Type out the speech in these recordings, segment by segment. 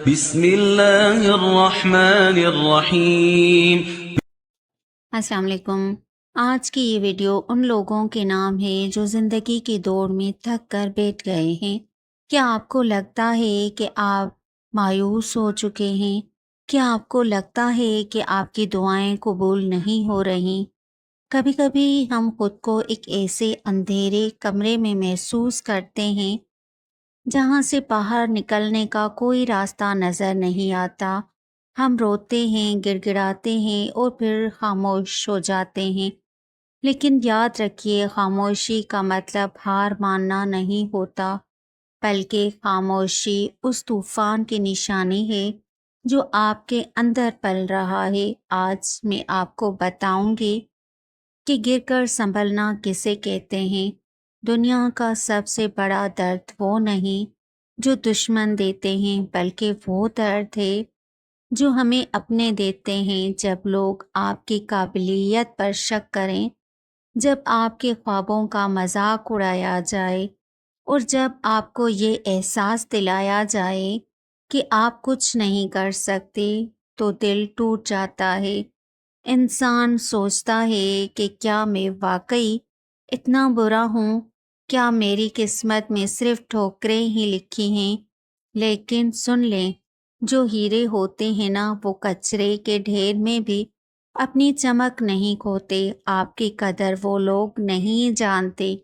بسم اللہ الرحمن الرحیم۔ السلام علیکم۔ آج کی یہ ویڈیو ان لوگوں کے نام ہے جو زندگی کی دوڑ میں تھک کر بیٹھ گئے ہیں۔ کیا آپ کو لگتا ہے کہ آپ مایوس ہو چکے ہیں؟ کیا آپ کو لگتا ہے کہ آپ کی دعائیں قبول نہیں ہو رہی؟ کبھی کبھی ہم خود کو ایک ایسے اندھیرے کمرے میں محسوس کرتے ہیں جہاں سے باہر نکلنے کا کوئی راستہ نظر نہیں آتا۔ ہم روتے ہیں، گڑ گڑاتے ہیں اور پھر خاموش ہو جاتے ہیں، لیکن یاد رکھیے خاموشی کا مطلب ہار ماننا نہیں ہوتا، بلکہ خاموشی اس طوفان کی نشانی ہے جو آپ کے اندر پل رہا ہے۔ آج میں آپ کو بتاؤں گی کہ گر کر سنبھلنا کسے کہتے ہیں۔ دنیا کا سب سے بڑا درد وہ نہیں جو دشمن دیتے ہیں، بلکہ وہ درد ہے جو ہمیں اپنے دیتے ہیں۔ جب لوگ آپ کی قابلیت پر شک کریں، جب آپ کے خوابوں کا مذاق اڑایا جائے اور جب آپ کو یہ احساس دلایا جائے کہ آپ کچھ نہیں کر سکتے، تو دل ٹوٹ جاتا ہے۔ انسان سوچتا ہے کہ کیا میں واقعی اتنا برا ہوں؟ کیا میری قسمت میں صرف ٹھوکریں ہی لکھی ہیں؟ لیکن سن لیں، جو ہیرے ہوتے ہیں نا، وہ کچرے کے ڈھیر میں بھی اپنی چمک نہیں کھوتے۔ آپ کی قدر وہ لوگ نہیں جانتے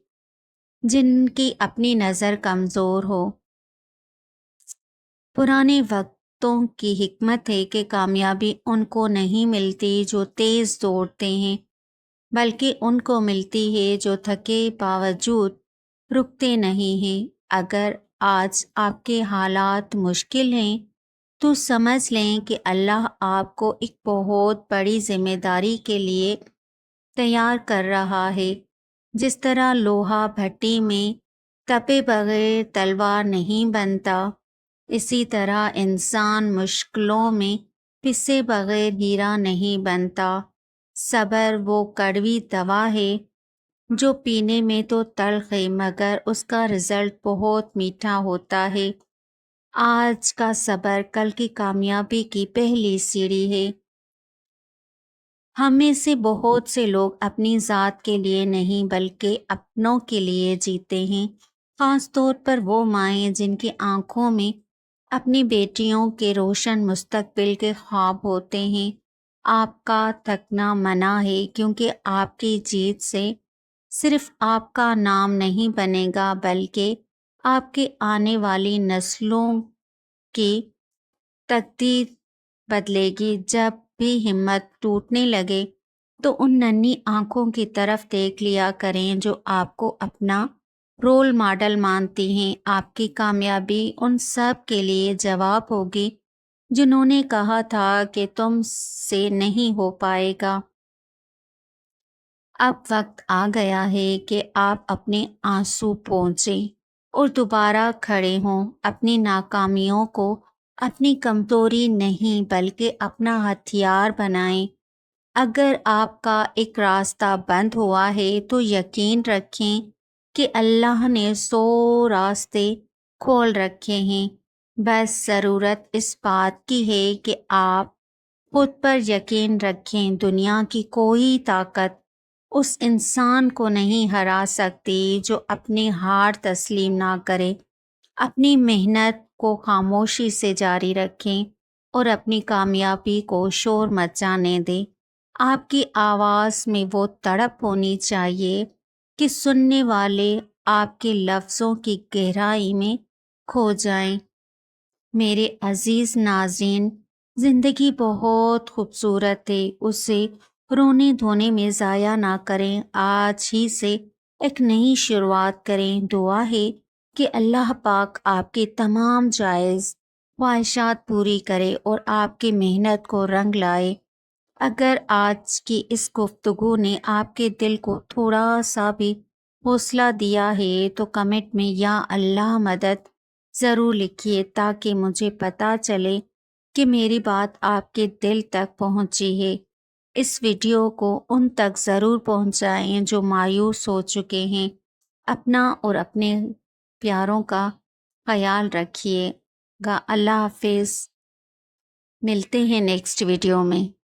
جن کی اپنی نظر کمزور ہو۔ پرانے وقتوں کی حکمت ہے کہ کامیابی ان کو نہیں ملتی جو تیز دوڑتے ہیں، بلکہ ان کو ملتی ہے جو تھکے باوجود رکتے نہیں ہیں۔ اگر آج آپ کے حالات مشکل ہیں تو سمجھ لیں کہ اللہ آپ کو ایک بہت بڑی ذمہ داری کے لیے تیار کر رہا ہے۔ جس طرح لوہا بھٹی میں تپے بغیر تلوار نہیں بنتا، اسی طرح انسان مشکلوں میں پسے بغیر ہیرا نہیں بنتا۔ صبر وہ کڑوی دوا ہے جو پینے میں تو تلخ ہے، مگر اس کا رزلٹ بہت میٹھا ہوتا ہے۔ آج کا صبر کل کی کامیابی کی پہلی سیڑھی ہے۔ ہم میں سے بہت سے لوگ اپنی ذات کے لیے نہیں بلکہ اپنوں کے لیے جیتے ہیں، خاص طور پر وہ مائیں جن کی آنکھوں میں اپنی بیٹیوں کے روشن مستقبل کے خواب ہوتے ہیں۔ آپ کا تھکنا منع ہے، کیونکہ آپ کی جیت سے صرف آپ کا نام نہیں بنے گا، بلکہ آپ کے آنے والی نسلوں کی تقدیر بدلے گی۔ جب بھی ہمت ٹوٹنے لگے تو ان ننھی آنکھوں کی طرف دیکھ لیا کریں جو آپ کو اپنا رول ماڈل مانتی ہیں۔ آپ کی کامیابی ان سب کے لیے جواب ہوگی جنہوں نے کہا تھا کہ تم سے نہیں ہو پائے گا۔ اب وقت آ گیا ہے کہ آپ اپنے آنسو پونچھیں اور دوبارہ کھڑے ہوں۔ اپنی ناکامیوں کو اپنی کمزوری نہیں بلکہ اپنا ہتھیار بنائیں۔ اگر آپ کا ایک راستہ بند ہوا ہے تو یقین رکھیں کہ اللہ نے 100 راستے کھول رکھے ہیں۔ بس ضرورت اس بات کی ہے کہ آپ خود پر یقین رکھیں۔ دنیا کی کوئی طاقت اس انسان کو نہیں ہرا سکتی جو اپنی ہار تسلیم نہ کرے۔ اپنی محنت کو خاموشی سے جاری رکھیں اور اپنی کامیابی کو شور مت جانے دیں۔ آپ کی آواز میں وہ تڑپ ہونی چاہیے کہ سننے والے آپ کے لفظوں کی گہرائی میں کھو جائیں۔ میرے عزیز ناظرین، زندگی بہت خوبصورت ہے، اسے رونے دھونے میں ضائع نہ کریں۔ آج ہی سے ایک نئی شروعات کریں۔ دعا ہے کہ اللہ پاک آپ کی تمام جائز خواہشات پوری کرے اور آپ کی محنت کو رنگ لائے۔ اگر آج کی اس گفتگو نے آپ کے دل کو تھوڑا سا بھی حوصلہ دیا ہے تو کمنٹ میں یا اللہ مدد ضرور لکھیے، تاکہ مجھے پتہ چلے کہ میری بات آپ کے دل تک پہنچی ہے۔ اس ویڈیو کو ان تک ضرور پہنچائیں جو مایوس ہو چکے ہیں۔ اپنا اور اپنے پیاروں کا خیال رکھیے۔ گا۔ اللہ حافظ، ملتے ہیں نیکسٹ ویڈیو میں۔